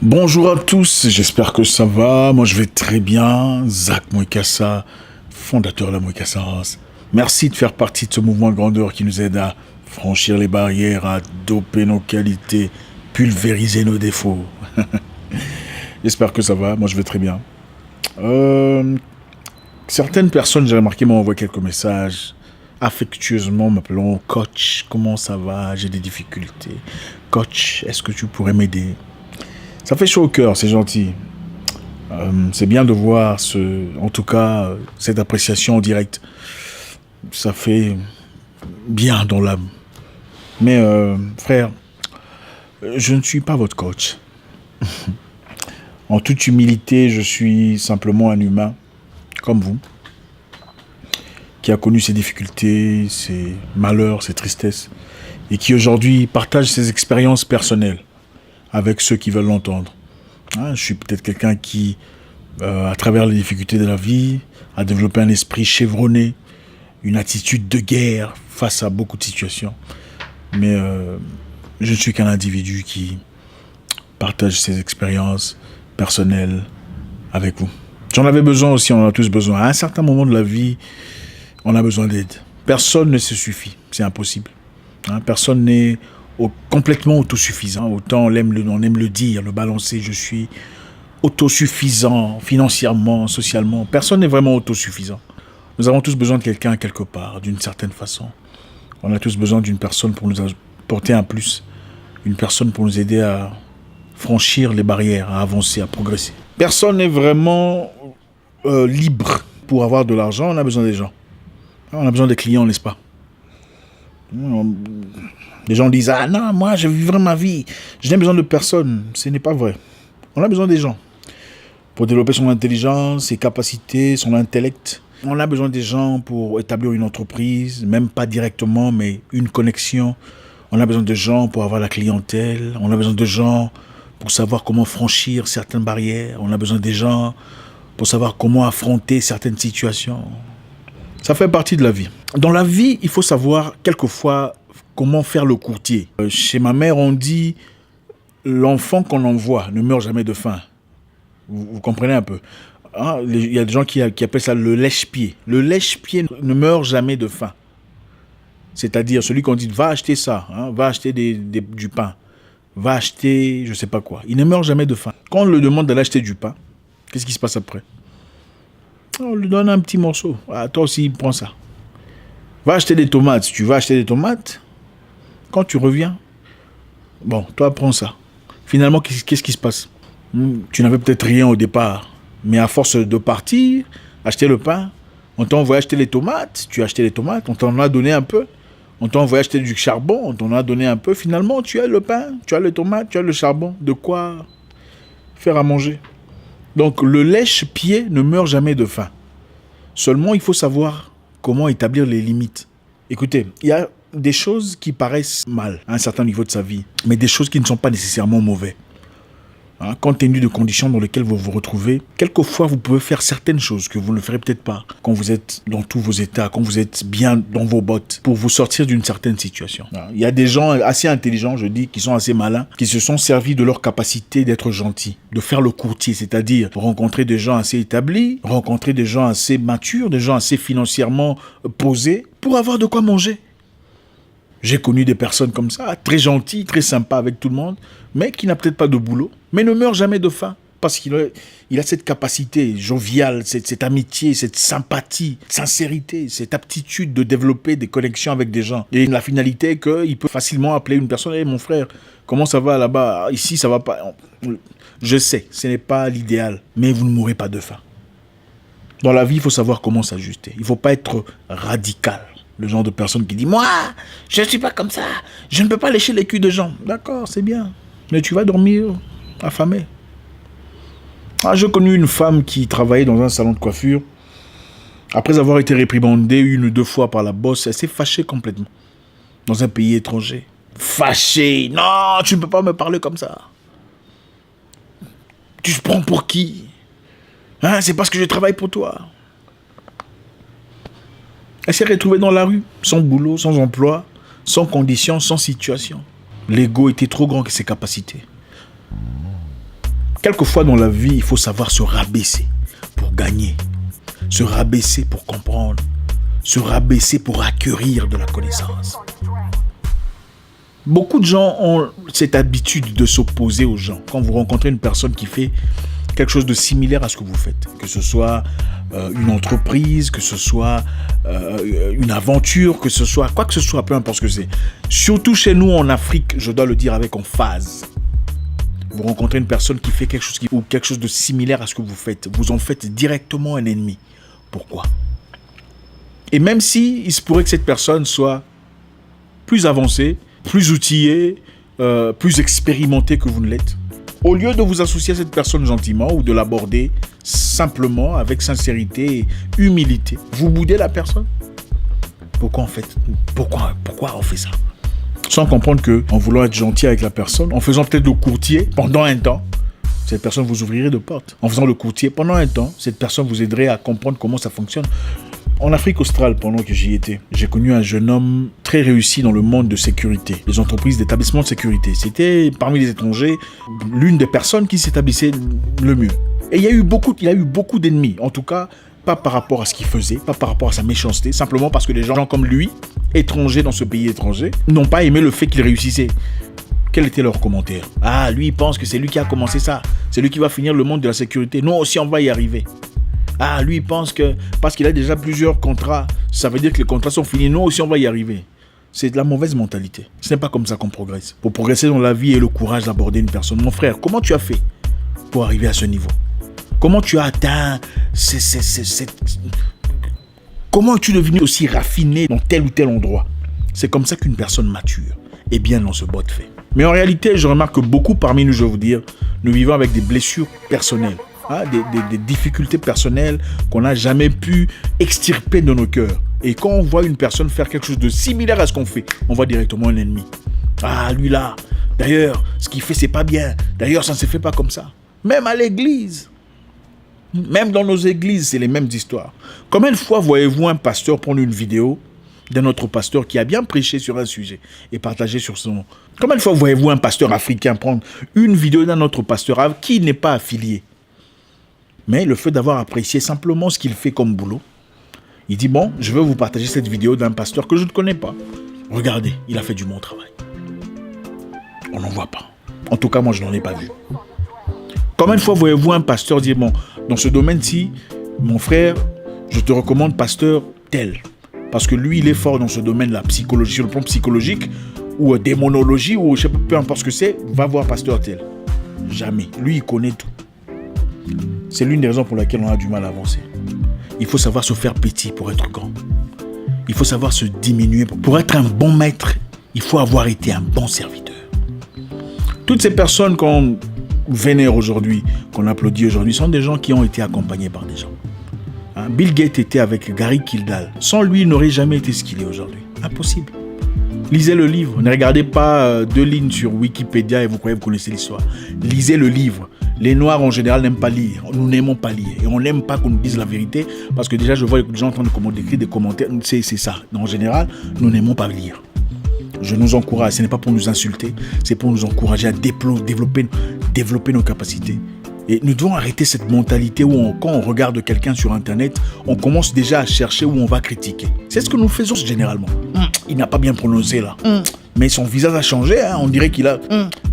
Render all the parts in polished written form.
Bonjour à tous, j'espère que ça va. Moi, je vais très bien. Zach Moïkassa, fondateur de la Moïkassa House. Merci de faire partie de ce mouvement de grandeur qui nous aide à franchir les barrières, à doper nos qualités, pulvériser nos défauts. J'espère que ça va. Moi, je vais très bien. Euh, Certaines personnes, j'ai remarqué, m'ont envoyé quelques messages affectueusement m'appelant coach. Comment ça va? J'ai des difficultés. Coach, est-ce que tu pourrais m'aider? Ça fait chaud au cœur, c'est gentil. C'est bien de voir en tout cas, cette appréciation en direct. Ça fait bien dans l'âme. Mais frère, je ne suis pas votre coach. En toute humilité, je suis simplement un humain, comme vous, qui a connu ses difficultés, ses malheurs, ses tristesses, et qui aujourd'hui partage ses expériences personnelles avec ceux qui veulent l'entendre. Je suis peut-être quelqu'un qui, à travers les difficultés de la vie, a développé un esprit chevronné, une attitude de guerre face à beaucoup de situations. Mais je ne suis qu'un individu qui partage ses expériences personnelles avec vous. J'en avais besoin aussi, on en a tous besoin. À un certain moment de la vie, on a besoin d'aide. Personne ne se suffit, c'est impossible. Personne n'est complètement autosuffisant. Autant on aime le dire, le balancer, je suis autosuffisant financièrement, socialement. Personne n'est vraiment autosuffisant. Nous avons tous besoin de quelqu'un quelque part, d'une certaine façon. On a tous besoin d'une personne pour nous apporter un plus. Une personne pour nous aider à franchir les barrières, à avancer, à progresser. Personne n'est vraiment libre. Pour avoir de l'argent, on a besoin des gens. On a besoin des clients, n'est-ce pas? Les gens disent « Ah non, moi je vivrai ma vie. Je n'ai besoin de personne. » Ce n'est pas vrai. On a besoin des gens. Pour développer son intelligence, ses capacités, son intellect. On a besoin des gens pour établir une entreprise, même pas directement, mais une connexion. On a besoin de gens pour avoir la clientèle. On a besoin de gens pour savoir comment franchir certaines barrières. On a besoin des gens pour savoir comment affronter certaines situations. Ça fait partie de la vie. Dans la vie, il faut savoir quelquefois comment faire le courtier. Chez ma mère, on dit l'enfant qu'on envoie ne meurt jamais de faim. Vous comprenez un peu. Il y a des gens qui appellent ça le lèche-pied. Le lèche-pied ne meurt jamais de faim. C'est-à-dire celui qu'on dit va acheter ça, va acheter du pain, va acheter je ne sais pas quoi. Il ne meurt jamais de faim. Quand on le demande d'aller acheter du pain, qu'est-ce qui se passe après? On lui donne un petit morceau. Toi aussi, prends ça. Va acheter des tomates. Si tu vas acheter des tomates, quand tu reviens, bon, toi, prends ça. Finalement, qu'est-ce qui se passe? Tu n'avais peut-être rien au départ, mais à force de partir, acheter le pain, on t'a envoyé acheter les tomates, tu as acheté les tomates, on t'en a donné un peu, on t'a envoyé acheter du charbon, on t'en a donné un peu, finalement, tu as le pain, tu as les tomates, tu as le charbon, de quoi faire à manger. Donc, le lèche-pied ne meurt jamais de faim. Seulement, il faut savoir comment établir les limites. Écoutez, il y a des choses qui paraissent mal à un certain niveau de sa vie, mais des choses qui ne sont pas nécessairement mauvaises. Compte tenu de conditions dans lesquelles vous vous retrouvez, quelquefois vous pouvez faire certaines choses que vous ne ferez peut-être pas quand vous êtes dans tous vos états, quand vous êtes bien dans vos bottes, pour vous sortir d'une certaine situation. Il y a des gens assez intelligents, je dis, qui sont assez malins, qui se sont servis de leur capacité d'être gentils, de faire le courtier, c'est-à-dire rencontrer des gens assez établis, rencontrer des gens assez matures, des gens assez financièrement posés, pour avoir de quoi manger. J'ai connu des personnes comme ça, très gentilles, très sympas avec tout le monde, mais qui n'a peut-être pas de boulot, mais ne meurt jamais de faim. Parce qu'il a cette capacité joviale, cette amitié, cette sympathie, cette sincérité, cette aptitude de développer des connexions avec des gens. Et la finalité est qu'il peut facilement appeler une personne « Hey, mon frère, comment ça va là-bas? Ici, ça va pas. » Je sais, ce n'est pas l'idéal, mais vous ne mourrez pas de faim. Dans la vie, il faut savoir comment s'ajuster. Il ne faut pas être radical. Le genre de personne qui dit « Moi, je ne suis pas comme ça. Je ne peux pas lécher les culs de gens. » D'accord, c'est bien. Mais tu vas dormir affamé. J'ai connu une femme qui travaillait dans un salon de coiffure. Après avoir été réprimandée 1 ou 2 fois par la boss, elle s'est fâchée complètement. Dans un pays étranger. Fâchée. Non, tu ne peux pas me parler comme ça. Tu te prends pour qui? C'est parce que je travaille pour toi. Elle s'est retrouvée dans la rue, sans boulot, sans emploi, sans conditions, sans situation. L'ego était trop grand que ses capacités. Quelquefois dans la vie, il faut savoir se rabaisser pour gagner, se rabaisser pour comprendre, se rabaisser pour acquérir de la connaissance. Beaucoup de gens ont cette habitude de s'opposer aux gens. Quand vous rencontrez une personne qui fait quelque chose de similaire à ce que vous faites, que ce soit une entreprise, que ce soit une aventure, que ce soit quoi que ce soit, peu importe ce que c'est. Surtout chez nous en Afrique, je dois le dire avec emphase. Vous rencontrez une personne qui fait quelque chose de similaire à ce que vous faites. Vous en faites directement un ennemi. Pourquoi? Et même si il se pourrait que cette personne soit plus avancée, plus outillée, plus expérimentée que vous ne l'êtes, au lieu de vous associer à cette personne gentiment ou de l'aborder simplement avec sincérité et humilité, vous boudez la personne. Pourquoi on fait ça? Sans comprendre qu'en voulant être gentil avec la personne, en faisant peut-être le courtier pendant un temps, cette personne vous ouvrirait de portes. En faisant le courtier pendant un temps, cette personne vous aiderait à comprendre comment ça fonctionne. En Afrique australe, pendant que j'y étais, j'ai connu un jeune homme très réussi dans le monde de sécurité, les entreprises d'établissement de sécurité. C'était, parmi les étrangers, l'une des personnes qui s'établissait le mieux. Et il a eu beaucoup d'ennemis, en tout cas, pas par rapport à ce qu'il faisait, pas par rapport à sa méchanceté, simplement parce que les gens comme lui, étrangers dans ce pays étranger, n'ont pas aimé le fait qu'il réussissait. Quel était leur commentaire? Ah, lui, il pense que c'est lui qui a commencé ça. C'est lui qui va finir le monde de la sécurité. Nous aussi, on va y arriver. Ah, lui, il pense que parce qu'il a déjà plusieurs contrats, ça veut dire que les contrats sont finis. Nous aussi, on va y arriver. C'est de la mauvaise mentalité. Ce n'est pas comme ça qu'on progresse. Pour progresser dans la vie et le courage d'aborder une personne. Mon frère, comment tu as fait pour arriver à ce niveau? Comment tu as atteint Comment es-tu devenu aussi raffiné dans tel ou tel endroit? C'est comme ça qu'une personne mature est bien dans ce bot de fait. Mais en réalité, je remarque que beaucoup parmi nous, je vais vous dire, nous vivons avec des blessures personnelles. Des difficultés personnelles qu'on n'a jamais pu extirper de nos cœurs. Et quand on voit une personne faire quelque chose de similaire à ce qu'on fait, on voit directement un ennemi. Ah, lui là, d'ailleurs, ce qu'il fait, c'est pas bien. D'ailleurs, ça ne se fait pas comme ça. Même à l'église. Même dans nos églises, c'est les mêmes histoires. Combien de fois voyez-vous un pasteur prendre une vidéo d'un autre pasteur qui a bien prêché sur un sujet et partagé sur son... Combien de fois voyez-vous un pasteur africain prendre une vidéo d'un autre pasteur qui n'est pas affilié? Mais le fait d'avoir apprécié simplement ce qu'il fait comme boulot, il dit, bon, je vais vous partager cette vidéo d'un pasteur que je ne connais pas. Regardez, il a fait du bon travail. On n'en voit pas. En tout cas, moi, je n'en ai pas vu. Combien de fois voyez-vous un pasteur dire, bon, dans ce domaine-ci, mon frère, je te recommande pasteur tel. Parce que lui, il est fort dans ce domaine, la psychologie, sur le plan psychologique, ou démonologie, ou je sais pas, peu importe ce que c'est, va voir pasteur tel. Jamais. Lui, il connaît tout. C'est l'une des raisons pour laquelle on a du mal à avancer. Il faut savoir se faire petit pour être grand. Il faut savoir se diminuer. Pour être un bon maître, il faut avoir été un bon serviteur. Toutes ces personnes qu'on vénère aujourd'hui, qu'on applaudit aujourd'hui, sont des gens qui ont été accompagnés par des gens. Bill Gates était avec Gary Kildall. Sans lui, il n'aurait jamais été ce qu'il est aujourd'hui. Impossible. Lisez le livre. Ne regardez pas 2 lignes sur Wikipédia et vous croyez que vous connaissez l'histoire. Lisez le livre. Les Noirs, en général, n'aiment pas lire. Nous n'aimons pas lire. Et on n'aime pas qu'on nous dise la vérité. Parce que déjà, je vois les gens en train d'écrire des commentaires. C'est ça. En général, nous n'aimons pas lire. Je nous encourage. Ce n'est pas pour nous insulter. C'est pour nous encourager à développer nos capacités. Et nous devons arrêter cette mentalité où quand on regarde quelqu'un sur Internet, on commence déjà à chercher où on va critiquer. C'est ce que nous faisons généralement. Il n'a pas bien prononcé là. Mais son visage a changé, on dirait qu'il a...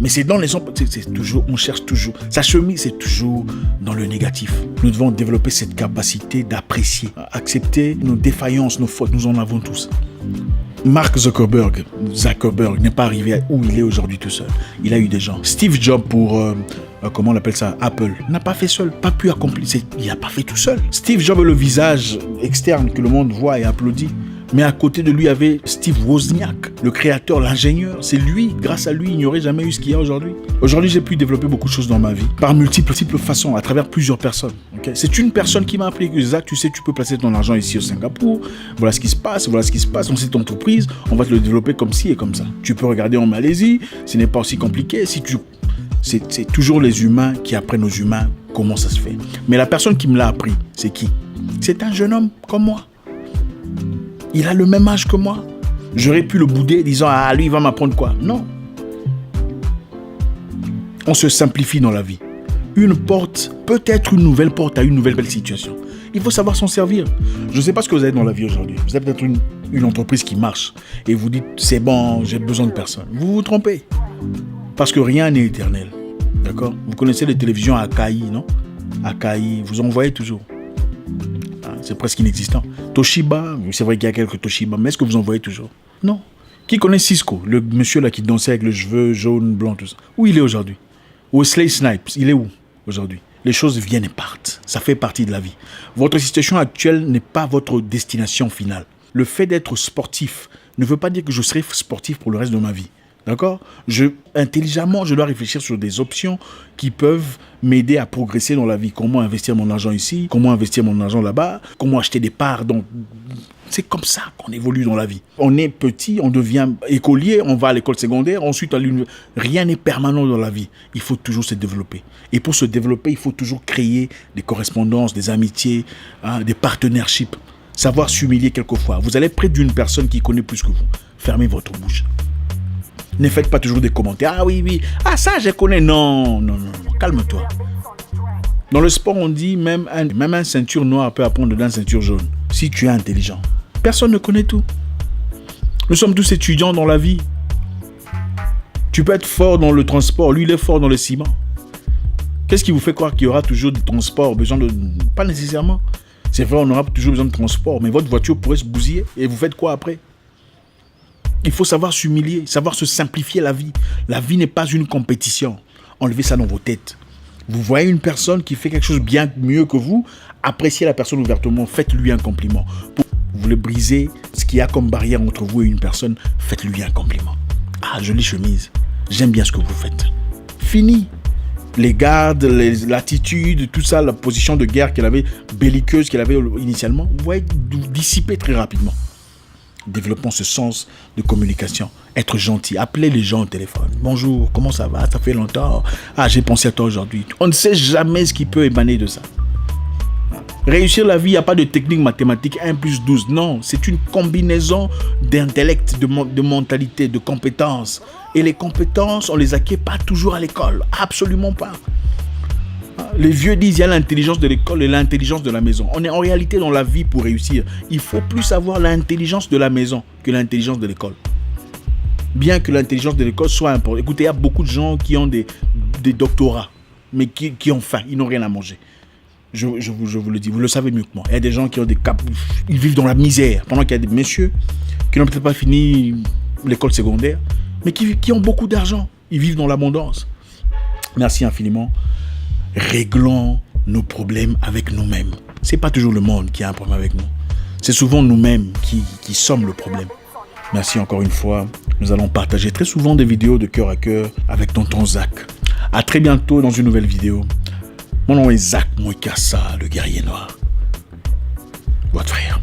Mais c'est dans les... C'est toujours, on cherche toujours. Sa chemise, c'est toujours dans le négatif. Nous devons développer cette capacité d'apprécier, accepter nos défaillances, nos fautes. Nous en avons tous. Mark Zuckerberg n'est pas arrivé où il est aujourd'hui tout seul. Il a eu des gens. Steve Jobs pour... comment on appelle ça, Apple, n'a pas fait seul, pas pu accomplir, il n'a pas fait tout seul. Steve Jobs est le visage externe que le monde voit et applaudit. Mais à côté de lui, il y avait Steve Wozniak, le créateur, l'ingénieur. C'est lui, grâce à lui, il n'y aurait jamais eu ce qu'il y a aujourd'hui. Aujourd'hui, j'ai pu développer beaucoup de choses dans ma vie, par multiples façons, à travers plusieurs personnes. Okay? C'est une personne qui m'a appris que Zach, tu sais, tu peux placer ton argent ici au Singapour. Voilà ce qui se passe dans cette entreprise. On va te le développer comme ci et comme ça. Tu peux regarder en Malaisie, ce n'est pas aussi compliqué. C'est toujours les humains qui apprennent aux humains comment ça se fait. Mais la personne qui me l'a appris, c'est qui? C'est un jeune homme comme moi. Il a le même âge que moi. J'aurais pu le bouder disant « Ah, lui, il va m'apprendre quoi ?» Non. On se simplifie dans la vie. Une porte peut être une nouvelle porte à une nouvelle belle situation. Il faut savoir s'en servir. Je ne sais pas ce que vous avez dans la vie aujourd'hui. Vous avez peut-être une entreprise qui marche et vous dites c'est bon, j'ai besoin de personne. Vous vous trompez. Parce que rien n'est éternel. D'accord? Vous connaissez les télévisions Akai, non? Akai, vous en voyez toujours. C'est presque inexistant. Toshiba, c'est vrai qu'il y a quelques Toshiba, mais est-ce que vous en voyez toujours? Non. Qui connaît Cisco? Le monsieur là qui dansait avec les cheveux jaunes, blancs, tout ça. Où il est aujourd'hui? Wesley Snipes, il est où aujourd'hui? Les choses viennent et partent. Ça fait partie de la vie. Votre situation actuelle n'est pas votre destination finale. Le fait d'être sportif ne veut pas dire que je serai sportif pour le reste de ma vie. D'accord? Intelligemment, je dois réfléchir sur des options qui peuvent m'aider à progresser dans la vie. Comment investir mon argent ici? Comment investir mon argent là-bas? Comment acheter des parts? Donc, c'est comme ça qu'on évolue dans la vie. On est petit, on devient écolier, on va à l'école secondaire, ensuite à l'université. Rien n'est permanent dans la vie. Il faut toujours se développer. Et pour se développer, il faut toujours créer des correspondances, des amitiés, des partnerships. Savoir s'humilier quelquefois. Vous allez près d'une personne qui connaît plus que vous. Fermez votre bouche. Ne faites pas toujours des commentaires. Ah oui, oui. Ah ça, je connais. Non, non, non, non. Calme-toi. Dans le sport, on dit même un ceinture noire peut apprendre d'une ceinture jaune. Si tu es intelligent. Personne ne connaît tout. Nous sommes tous étudiants dans la vie. Tu peux être fort dans le transport. Lui, il est fort dans le ciment. Qu'est-ce qui vous fait croire qu'il y aura toujours du transport? Pas nécessairement. C'est vrai, on aura toujours besoin de transport. Mais votre voiture pourrait se bousiller. Et vous faites quoi après? Il faut savoir s'humilier, savoir se simplifier la vie. La vie n'est pas une compétition. Enlevez ça dans vos têtes. Vous voyez une personne qui fait quelque chose bien mieux que vous, appréciez la personne ouvertement, faites-lui un compliment. Vous voulez briser ce qu'il y a comme barrière entre vous et une personne, faites-lui un compliment. Ah, jolie chemise, j'aime bien ce que vous faites. Fini. Les gardes, l'attitude, tout ça, la position de guerre qu'elle avait, belliqueuse qu'elle avait initialement, vous voyez dissiper très rapidement. Développons ce sens de communication. Être gentil. Appelez les gens au téléphone. Bonjour, comment ça va? Ça fait longtemps. Ah, j'ai pensé à toi aujourd'hui. On ne sait jamais ce qui peut émaner de ça. Réussir la vie, il n'y a pas de technique mathématique 1 plus 12. Non, c'est une combinaison d'intellect, de mentalité, de compétences. Et les compétences, on les acquiert pas toujours à l'école. Absolument pas. Les vieux disent il y a l'intelligence de l'école et l'intelligence de la maison. On est en réalité dans la vie pour réussir. Il faut plus avoir l'intelligence de la maison que l'intelligence de l'école. Bien que l'intelligence de l'école soit importante. Écoutez, il y a beaucoup de gens qui ont des doctorats, mais qui ont faim, ils n'ont rien à manger. Je vous le dis, vous le savez mieux que moi. Il y a des gens qui ont des caps, ils vivent dans la misère. Pendant qu'il y a des messieurs qui n'ont peut-être pas fini l'école secondaire, mais qui ont beaucoup d'argent. Ils vivent dans l'abondance. Merci infiniment. Réglons nos problèmes avec nous-mêmes. C'est pas toujours le monde qui a un problème avec nous. C'est souvent nous-mêmes qui sommes le problème. Merci encore une fois. Nous allons partager très souvent des vidéos de cœur à cœur avec tonton Zach. À très bientôt dans une nouvelle vidéo. Mon nom est Zach Moikassa, le guerrier noir. Votre frère.